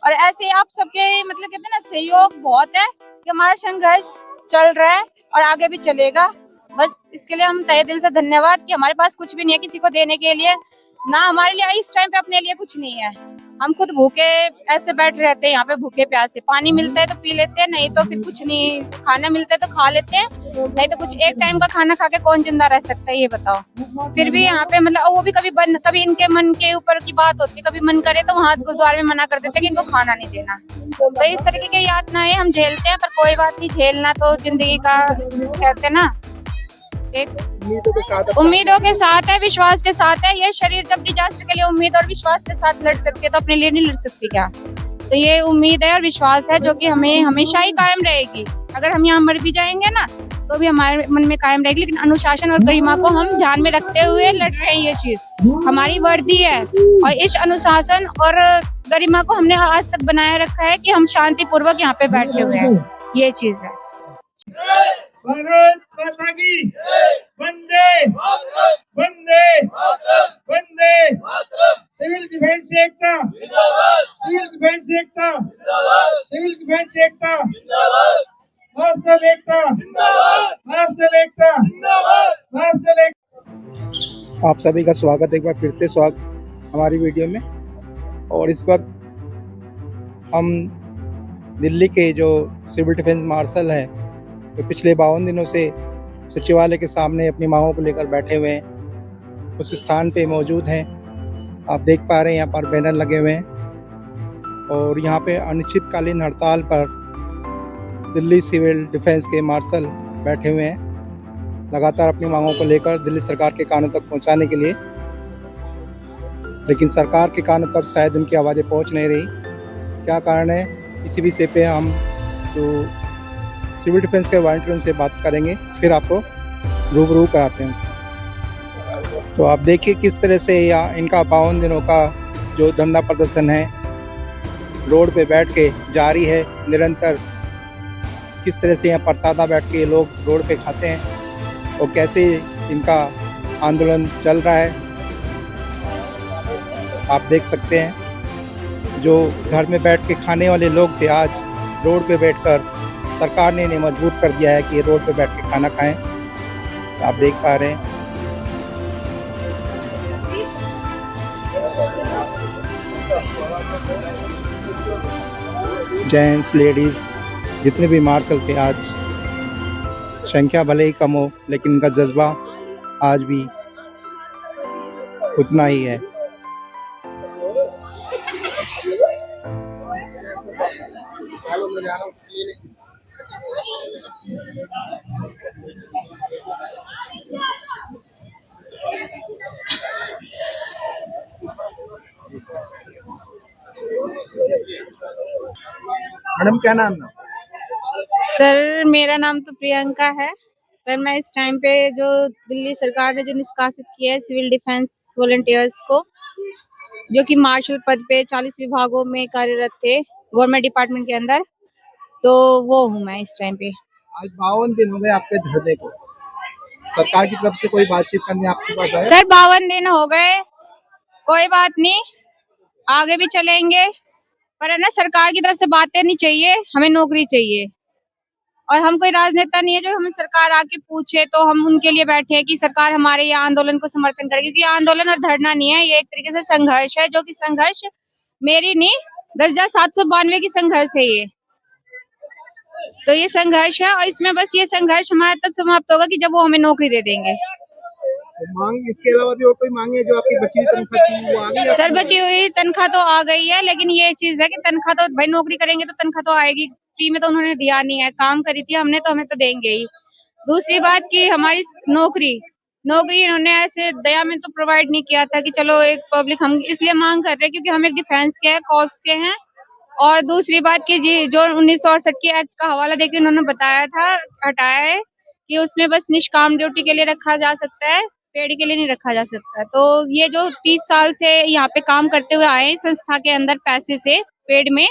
और ऐसे ही आप सबके मतलब कहते हैं ना सहयोग बहुत है कि हमारा संघर्ष चल रहा है और आगे भी चलेगा। बस इसके लिए हम तहे दिल से धन्यवाद कि हमारे पास कुछ भी नहीं है किसी को देने के लिए, ना हमारे लिए इस टाइम पे अपने लिए कुछ नहीं है। हम खुद भूखे ऐसे बैठ रहते हैं यहाँ पे भूखे प्यासे, पानी मिलता है तो पी लेते हैं, नहीं तो फिर कुछ नहीं, खाना मिलता है तो खा लेते हैं, नहीं तो कुछ एक टाइम का खाना खा के कौन जिंदा रह सकता है ये बताओ। फिर भी यहाँ पे मतलब वो भी कभी बंद, कभी इनके मन के ऊपर की बात होती है, कभी मन करे तो वहाँ गुरुद्वारे में मना कर देते कि इनको खाना नहीं देना। तो इस तरीके की यातनाएं हम झेलते हैं, पर कोई बात नहीं, झेलना तो जिंदगी का कहते हैं ना, एक उम्मीदों के साथ है, विश्वास के साथ है। ये शरीर जब डिजास्टर के लिए उम्मीद और विश्वास के साथ लड़ सकती है तो अपने लिए नहीं लड़ सकती क्या? तो ये उम्मीद है और विश्वास है जो कि हमें हमेशा ही कायम रहेगी। अगर हम यहाँ मर भी जाएंगे ना तो भी हमारे मन में कायम रहेगी, लेकिन अनुशासन और गरिमा को हम ध्यान में रखते हुए लड़ रहे हैं। ये चीज हमारी वर्दी है और इस अनुशासन और गरिमा को हमने आज तक बनाए रखा है कि हम शांति पूर्वक यहाँ पे बैठे हुए हैं। ये चीज है। भारत माता की वंदे वंदे वंदे। सिविल डिफेंस एकता, सिविल डिफेंस एकता, सिविल डिफेंस एकता, मार्शल एकता, मार्शल एकता, मार्शल एकता। आप सभी का स्वागत, एक बार फिर से स्वागत हमारी वीडियो में। और इस वक्त हम दिल्ली के जो सिविल डिफेंस मार्शल हैं, तो पिछले 52 दिनों से सचिवालय के सामने अपनी मांगों को लेकर बैठे हुए हैं, उस स्थान पे मौजूद हैं। आप देख पा रहे हैं यहाँ पर बैनर लगे हुए हैं और यहाँ पे अनिश्चितकालीन हड़ताल पर दिल्ली सिविल डिफेंस के मार्शल बैठे हुए हैं, लगातार अपनी मांगों को लेकर दिल्ली सरकार के कानों तक पहुँचाने के लिए। लेकिन सरकार के कानों तक शायद उनकी आवाज़ें पहुँच नहीं रही। क्या कारण है, इसी विषय पे हम जो सिविल डिफेंस के वॉलंटियरों से बात करेंगे, फिर आपको रूबरू कराते हैं उनसे। तो आप देखिए किस तरह से यहाँ इनका 52 दिनों का जो धरना प्रदर्शन है रोड पे बैठ के जारी है निरंतर। किस तरह से यहाँ प्रसादा बैठ के लोग रोड पे खाते हैं और कैसे इनका आंदोलन चल रहा है आप देख सकते हैं। जो घर में बैठ के खाने वाले लोग थे, आज रोड पे बैठकर सरकार ने इन्हें मजबूर कर दिया है कि रोड पे बैठ के खाना खाएं। आप देख पा रहे हैं जेंट्स लेडीज जितने भी मार्शल थे, आज संख्या भले ही कम हो लेकिन इनका जज्बा आज भी उतना ही है। मैडम क्या नाम है? सर मेरा नाम तो प्रियंका है। पर मैं इस टाइम पे जो दिल्ली सरकार ने जो निष्कासित किया है सिविल डिफेंस वॉलंटियर्स को, जो कि मार्शल पद पे 40 विभागों में कार्यरत थे गवर्नमेंट डिपार्टमेंट के अंदर, तो वो हूँ मैं इस टाइम पे। आज 52 दिन हो गए आपके धरने को, सरकार की तरफ से कोई बातचीत करने आपके पास आया? सर 52 दिन हो गए, कोई बात नहीं, आगे भी चलेंगे, पर है ना सरकार की तरफ से बातें नहीं चाहिए, हमें नौकरी चाहिए। और हम कोई राजनेता नहीं है जो हमें सरकार आके पूछे तो हम उनके लिए बैठे हैं कि सरकार हमारे ये आंदोलन को समर्थन करे, क्योंकि आंदोलन और धरना नहीं है, ये एक तरीके से संघर्ष है, जो कि संघर्ष मेरी नहीं 10,792 की संघर्ष है ये। तो ये संघर्ष है और इसमें बस ये संघर्ष हमारा तब समाप्त होगा कि जब वो हमें नौकरी दे देंगे। मांग इसके अलावा भी और कोई मांगे जो आपकी बची हुई तनख्वाह थी वो आ गई? सर बची हुई तनख्वाह तो आ गई है, लेकिन ये चीज है कि तनख्वाह तो भाई नौकरी करेंगे तो तनख्वाह तो आएगी, फ्री में तो उन्होंने दिया नहीं है, काम करी थी हमने तो हमें तो देंगे ही। दूसरी बात की हमारी नौकरी इन्होंने ऐसे दया में तो प्रोवाइड नहीं किया था कि चलो एक पब्लिक, हम इसलिए मांग कर रहे हैं क्योंकि हम एक डिफेंस के हैं, कॉर्प्स के हैं। और दूसरी बात की जी जो 1968 के एक्ट का हवाला देके उन्होंने बताया था, हटाया है कि उसमें बस निष्काम ड्यूटी के लिए रखा जा सकता है, पेड के लिए नहीं रखा जा सकता। तो ये जो 30 साल से यहाँ पे काम करते हुए आए संस्था के अंदर पैसे से पेड में,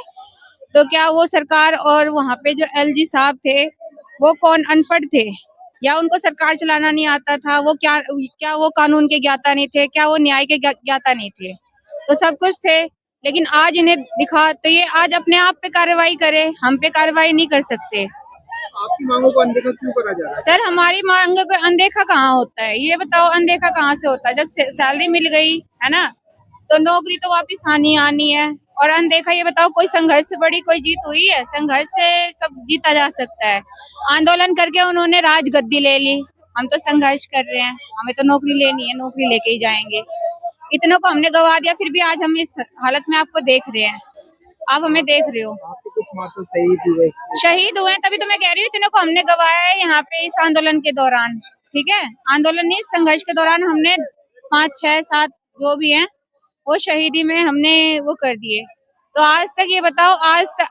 तो क्या वो सरकार और वहाँ पे जो एलजी साहब थे वो कौन अनपढ़ थे या उनको सरकार चलाना नहीं आता था? वो क्या वो कानून के ज्ञाता नहीं थे? क्या वो न्याय के ज्ञाता नहीं थे? तो सब कुछ थे। लेकिन आज इन्हें दिखा तो ये आज अपने आप पे कार्रवाई करे, हम पे कार्रवाई नहीं कर सकते। आपकी मांगों को अनदेखा क्यों करा जा रहा है? सर हमारी मांग को अनदेखा कहाँ होता है, ये बताओ अनदेखा कहाँ से होता है? जब सैलरी मिल गई है ना, तो नौकरी तो वापस आनी आनी है। और अनदेखा ये बताओ, कोई संघर्ष से बड़ी कोई जीत हुई है? संघर्ष से सब जीता जा सकता है। आंदोलन करके उन्होंने राजगद्दी ले ली, हम तो संघर्ष कर रहे हैं, हमें तो नौकरी लेनी है, नौकरी लेके ही जाएंगे। इतनों को हमने गवा दिया, फिर भी आज हम इस हालत में आपको देख रहे हैं, आप हमें देख रहे हो। आपके कुछ मार्शल शहीद हुए इसमें। शहीद हुए हैं, तभी तो मैं कह रही हूँ इतने को हमने गवाया है यहाँ पे इस आंदोलन के दौरान। ठीक है, आंदोलन नहीं, संघर्ष के दौरान हमने 5, 6, 7 जो भी हैं वो शहीदी में हमने वो कर दिए। तो आज तक ये बताओ,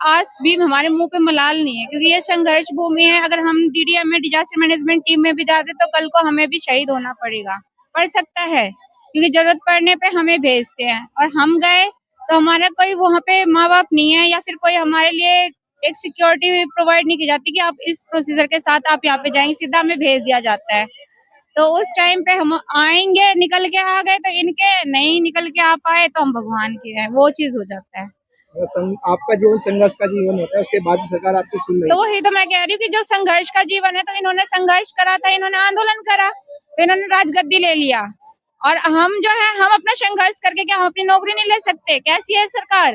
आज भी हमारे मुंह पे मलाल नहीं है, क्योंकि ये संघर्ष भूमि है। अगर हम डीडीएम में, डिजास्टर मैनेजमेंट टीम में भी जाते तो कल को हमें भी शहीद होना पड़ सकता है, क्योंकि जरूरत पड़ने पे हमें भेजते हैं। और हम गए तो हमारा कोई वहाँ पे माँ बाप नहीं है, या फिर कोई हमारे लिए एक सिक्योरिटी प्रोवाइड नहीं की जाती कि आप इस प्रोसीजर के साथ आप यहाँ पे जाएंगे, सीधा हमें भेज दिया जाता है। तो उस टाइम पे हम आएंगे, निकल के आ गए तो इनके, नहीं निकल के आ पाए तो हम भगवान के हैं, वो चीज हो जाता है। आपका जीवन संघर्ष का जीवन होता है, उसके बाद भी सरकार आपकी सुन रही तो वही तो मैं कह रही हूँ कि जो संघर्ष का जीवन है, तो इन्होंने संघर्ष करा था, इन्होंने आंदोलन करा, तो इन्होंने राजगद्दी ले लिया। और हम जो है, हम अपना संघर्ष करके क्या हम अपनी नौकरी नहीं ले सकते? कैसी है सरकार?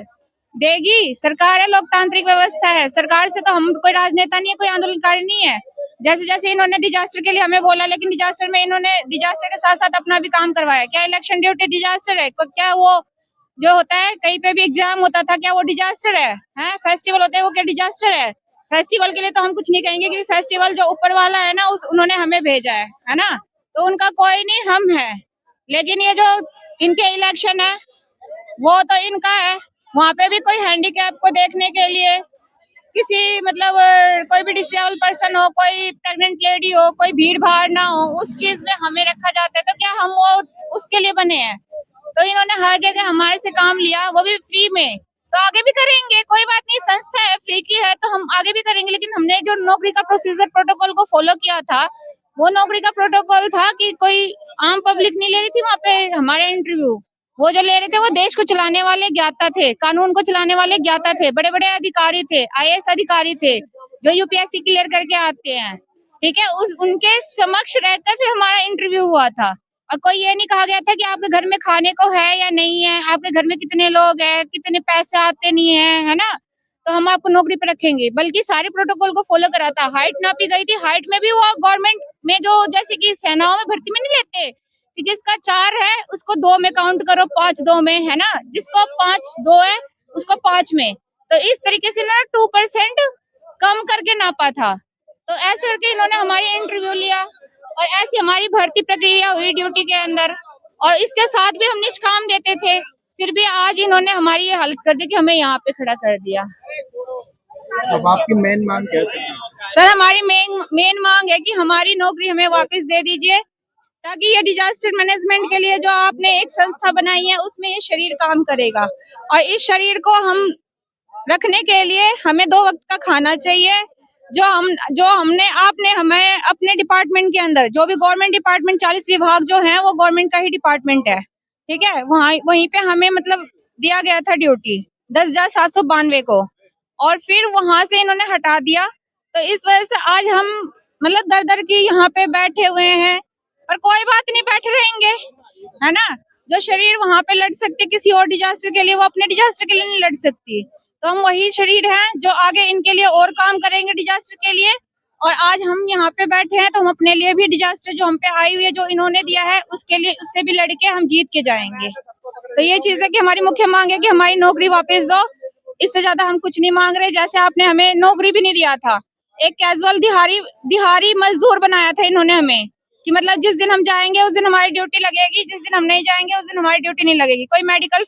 देगी, सरकार है, लोकतांत्रिक व्यवस्था है, सरकार से तो हम कोई राजनेता नहीं है, कोई आंदोलनकारी नहीं है। जैसे जैसे इन्होंने डिजास्टर के लिए हमें बोला, लेकिन डिजास्टर में इन्होंने डिजास्टर के साथ साथ अपना भी काम करवाया। क्या इलेक्शन ड्यूटी डिजास्टर है? क्या वो जो होता है कहीं पे भी एग्जाम होता था, क्या वो डिजास्टर है? फेस्टिवल होते हैं, वो क्या डिजास्टर है? फेस्टिवल के लिए तो हम कुछ नहीं कहेंगे, क्योंकि फेस्टिवल जो ऊपर वाला है ना, उन्होंने हमें भेजा है ना, तो उनका कोई नहीं, हम है। लेकिन ये जो इनके इलेक्शन है वो तो इनका है, वहाँ पे भी कोई हैंडीकैप को देखने के लिए, किसी मतलब कोई भी डिसेबल पर्सन हो, कोई प्रेग्नेंट लेडी हो, कोई भीड़ भाड़ ना हो, उस चीज में हमें रखा जाता है। तो क्या हम वो उसके लिए बने हैं? तो इन्होंने हर जगह हमारे से काम लिया, वो भी फ्री में। तो आगे भी करेंगे, कोई बात नहीं, संस्था है, फ्री की है, तो हम आगे भी करेंगे। लेकिन हमने जो नौकरी का प्रोसीजर प्रोटोकॉल को फॉलो किया था, वो नौकरी का प्रोटोकॉल था कि कोई आम पब्लिक नहीं ले रही थी वहाँ पे हमारे इंटरव्यू। वो जो ले रहे थे वो देश को चलाने वाले ज्ञाता थे, कानून को चलाने वाले ज्ञाता थे, बड़े बड़े अधिकारी थे, आईएएस अधिकारी थे, जो यूपीएससी क्लियर करके आते हैं। ठीक है, उनके समक्ष रहकर फिर हमारा इंटरव्यू हुआ था। और कोई ये नहीं कहा गया था कि आपके घर में खाने को है या नहीं है, आपके घर में कितने लोग हैं, कितने पैसे आते नहीं है ना, तो हम आपको नौकरी पे रखेंगे। बल्कि सारे प्रोटोकॉल को फॉलो करा था। हाइट नापी गई थी, हाइट में भी वो गवर्नमेंट में जो जैसे कि सेनाओं में भर्ती में नहीं लेते कि जिसका 4 है उसको 2 में काउंट करो, 5 2 में, है ना, जिसको 5 2 है उसको 5 में। तो इस तरीके से ना 2% कम करके नापा था। तो ऐसे करके इन्होंने हमारी इंटरव्यू लिया और ऐसी हमारी भर्ती प्रक्रिया हुई ड्यूटी के अंदर। और इसके साथ भी हम निष्काम देते थे, फिर भी आज इन्होंने हमारी ये हालत कर दी कि हमें यहाँ पे खड़ा कर दिया। अब आपकी मेन मांग क्या है? सर हमारी मेन मांग है कि हमारी नौकरी हमें वापस दे दीजिए, ताकि ये डिजास्टर मैनेजमेंट के लिए जो आपने एक संस्था बनाई है उसमें ये शरीर काम करेगा। और इस शरीर को हम रखने के लिए हमें 2 वक्त का खाना चाहिए, जो हमने आपने हमें अपने डिपार्टमेंट के अंदर, जो भी गवर्नमेंट डिपार्टमेंट 40 विभाग जो हैं वो गवर्नमेंट का ही डिपार्टमेंट है। ठीक है, वहीं पे हमें मतलब दिया गया था ड्यूटी 10,792 को, और फिर वहां से इन्होंने हटा दिया। तो इस वजह से आज हम मतलब दर दर की यहाँ पे बैठे हुए हैं, पर कोई बात नहीं, बैठे रहेंगे, है ना। जो शरीर वहां पे लड़ सकती किसी और डिजास्टर के लिए, वो अपने डिजास्टर के लिए नहीं लड़ सकती। तो हम वही शरीर हैं जो आगे इनके लिए और काम करेंगे डिजास्टर के लिए। और आज हम यहाँ पे बैठे हैं तो हम अपने लिए भी डिजास्टर जो हम पे आई हुई है, जो इन्होंने दिया है, उसके लिए उससे भी लड़के हम जीत के जाएंगे। तो ये चीज है कि हमारी मुख्य मांग है कि हमारी नौकरी वापस दो, इससे ज्यादा हम कुछ नहीं मांग रहे। जैसे आपने हमें नौकरी भी नहीं दिया था, एक कैजुअल दिहाड़ी मजदूर बनाया था इन्होंने हमें, कि मतलब जिस दिन हम जाएंगे उस दिन हमारी ड्यूटी लगेगी, जिस दिन हम नहीं जाएंगे उस दिन हमारी ड्यूटी नहीं लगेगी। कोई मेडिकल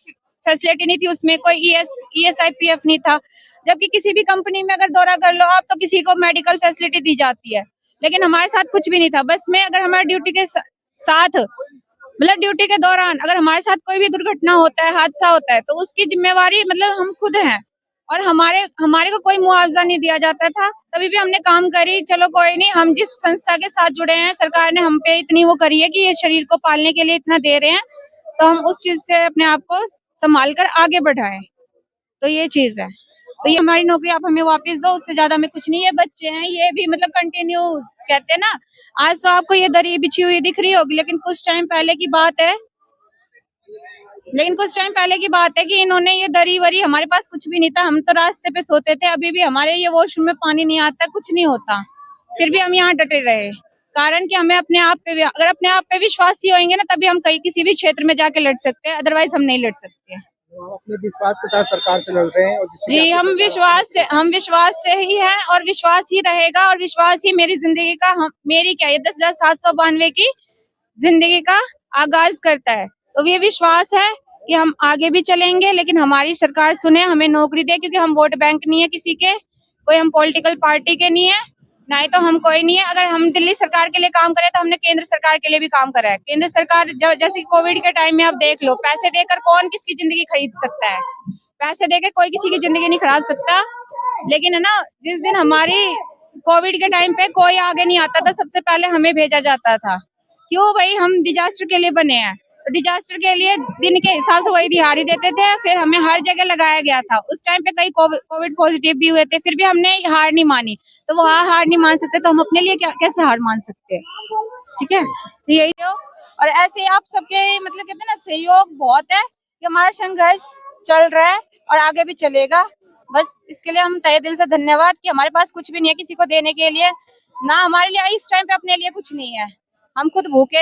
फैसिलिटी नहीं थी उसमें, कोई ESIPF नहीं था। जबकि किसी भी कंपनी में अगर दौरा कर लो आप तो किसी को मेडिकल फैसिलिटी दी जाती है, लेकिन हमारे साथ कुछ भी नहीं था। बस में अगर हमारे ड्यूटी के साथ मतलब ड्यूटी के दौरान अगर हमारे साथ कोई भी दुर्घटना होता है, हादसा होता है, तो उसकी जिम्मेवारी मतलब हम खुद हैं, और हमारे को कोई मुआवजा नहीं दिया जाता था। तभी भी हमने काम करी, चलो कोई नहीं, हम जिस संस्था के साथ जुड़े हैं, सरकार ने हम पे इतनी वो करी है कि ये शरीर को पालने के लिए इतना दे रहे हैं, तो हम उस चीज से अपने आप को संभाल कर आगे बढ़ाएं। तो ये चीज है, तो ये हमारी नौकरी आप हमें वापस दो, उससे ज्यादा हमें कुछ नहीं है। बच्चे हैं ये भी मतलब कंटिन्यू कहते हैं ना, आज तो आपको ये दरी बिछी हुई दिख रही होगी, लेकिन कुछ टाइम पहले की बात है, कि इन्होंने ये दरी वरी, हमारे पास कुछ भी नहीं था, हम तो रास्ते पे सोते थे, अभी भी हमारे ये वॉशरूम में पानी नहीं आता, कुछ नहीं होता, फिर भी हम यहाँ डटे रहे। कारण कि हमें अपने आप पे, अगर अपने आप पे विश्वासी होंगे ना, तभी हम कहीं किसी भी क्षेत्र में जाके लड़ सकते हैं, अदरवाइज हम नहीं लड़ सकते। तो आप अपने विश्वास के साथ सरकार से लड़ रहे हैं और जिससे जी, हम विश्वास से ही हैं और विश्वास ही रहेगा, और विश्वास ही मेरी जिंदगी का, मेरी क्या, ये 10,792 की जिंदगी का आगाज करता है। तो ये विश्वास है कि हम आगे भी चलेंगे, लेकिन हमारी सरकार सुने, हमें नौकरी दे, क्योंकि हम वोट बैंक नहीं है किसी के, कोई हम पॉलिटिकल पार्टी के नहीं है, ना ही तो हम कोई नहीं है। अगर हम दिल्ली सरकार के लिए काम करें तो हमने केंद्र सरकार के लिए भी काम करा है। केंद्र सरकार जैसे कोविड के टाइम में आप देख लो, पैसे देकर कौन किसकी जिंदगी खरीद सकता है, पैसे देकर कोई किसी की जिंदगी नहीं खरीद सकता। लेकिन है ना, जिस दिन हमारी कोविड के टाइम पे कोई आगे नहीं आता था, सबसे पहले हमें भेजा जाता था। क्यों भाई, हम डिजास्टर के लिए बने हैं, तो डिजास्टर के लिए दिन के हिसाब से वही दिहाड़ी देते थे, फिर हमें हर जगह लगाया गया था। उस टाइम पे कई कोविड पॉजिटिव भी हुए थे, फिर भी हमने हार नहीं मानी। तो वो हार नहीं मान सकते, तो हम अपने लिए कैसे हार मान सकते हैं? ठीक है, तो यही हो। और ऐसे आप सबके मतलब कहते हैं ना, सहयोग बहुत है कि हमारा संघर्ष चल रहा है और आगे भी चलेगा। बस इसके लिए हम तहे दिल से धन्यवाद कि हमारे पास कुछ भी नहीं है किसी को देने के लिए, ना हमारे लिए इस टाइम पे अपने लिए कुछ नहीं है। हम खुद भूखे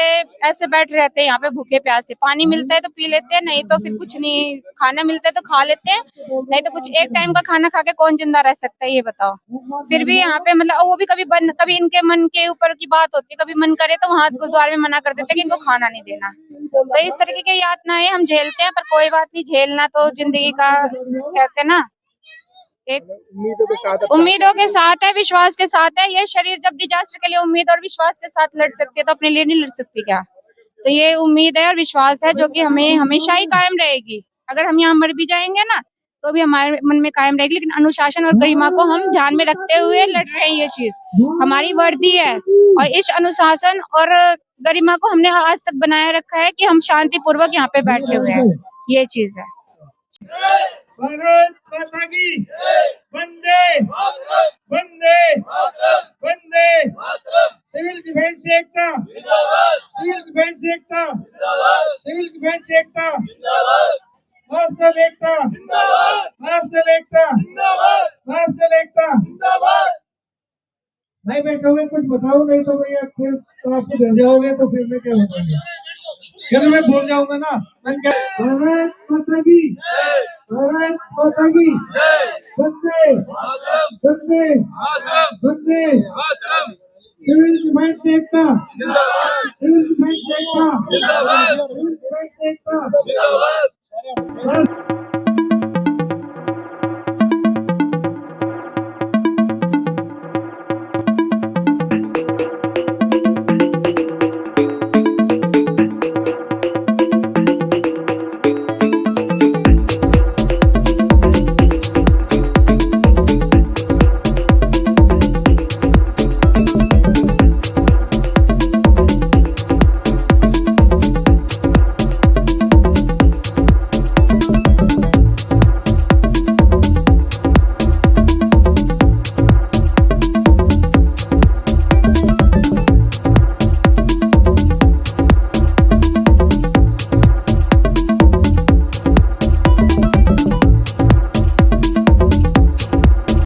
ऐसे बैठ रहते हैं यहाँ पे, भूखे प्यासे, पानी मिलता है तो पी लेते हैं, नहीं तो फिर कुछ नहीं, खाना मिलता है तो खा लेते हैं, नहीं तो कुछ। एक टाइम का खाना खा के कौन जिंदा रह सकता है ये बताओ? फिर भी यहाँ पे मतलब वो भी कभी इनके मन के ऊपर की बात होती है, कभी मन करे तो वहाँ गुरुद्वारे में मना कर देते हैं कि इनको खाना नहीं देना। तो इस तरीके की यातनाएं हम झेलते हैं, पर कोई बात नहीं, झेलना तो जिंदगी का कहते हैं ना, एक उम्मीदों के साथ है, विश्वास के साथ है। ये शरीर जब डिजास्टर के लिए उम्मीद और विश्वास के साथ लड़ सकती है, तो अपने लिए नहीं लड़ सकती क्या? तो ये उम्मीद है और विश्वास है जो कि हमें हमेशा ही कायम रहेगी। अगर हम यहाँ मर भी जाएंगे ना, तो भी हमारे मन में कायम रहेगी। लेकिन अनुशासन और गरिमा को हम ध्यान में रखते हुए लड़ रहे हैं। ये चीज हमारी वर्दी है, और इस अनुशासन और गरिमा को हमने आज तक बनाए रखा है कि हम शांतिपूर्वक यहाँ पे बैठे हुए हैं। ये चीज है। भारत माता की वंदे वंदे वंदे। सिविल डिफेंस एकता, सिविल डिफेंस एकता, सिविल डिफेंस एकता, मार्शल एकता, मार्शल एकता, मार्शल एकता। नहीं बैठोगे कुछ बताओ, नहीं तो भैया फिर तो आपको घर जाओगे तो फिर मैं क्या बताऊंगा? क्या तो मैं भूल जाऊंगा ना। भारत माता की, भारत माता की वंदे वंदे वंदे। सिविल डिफेंस एकता, सिविल डिफेंस एकता, सिविल डिफेंस एकता।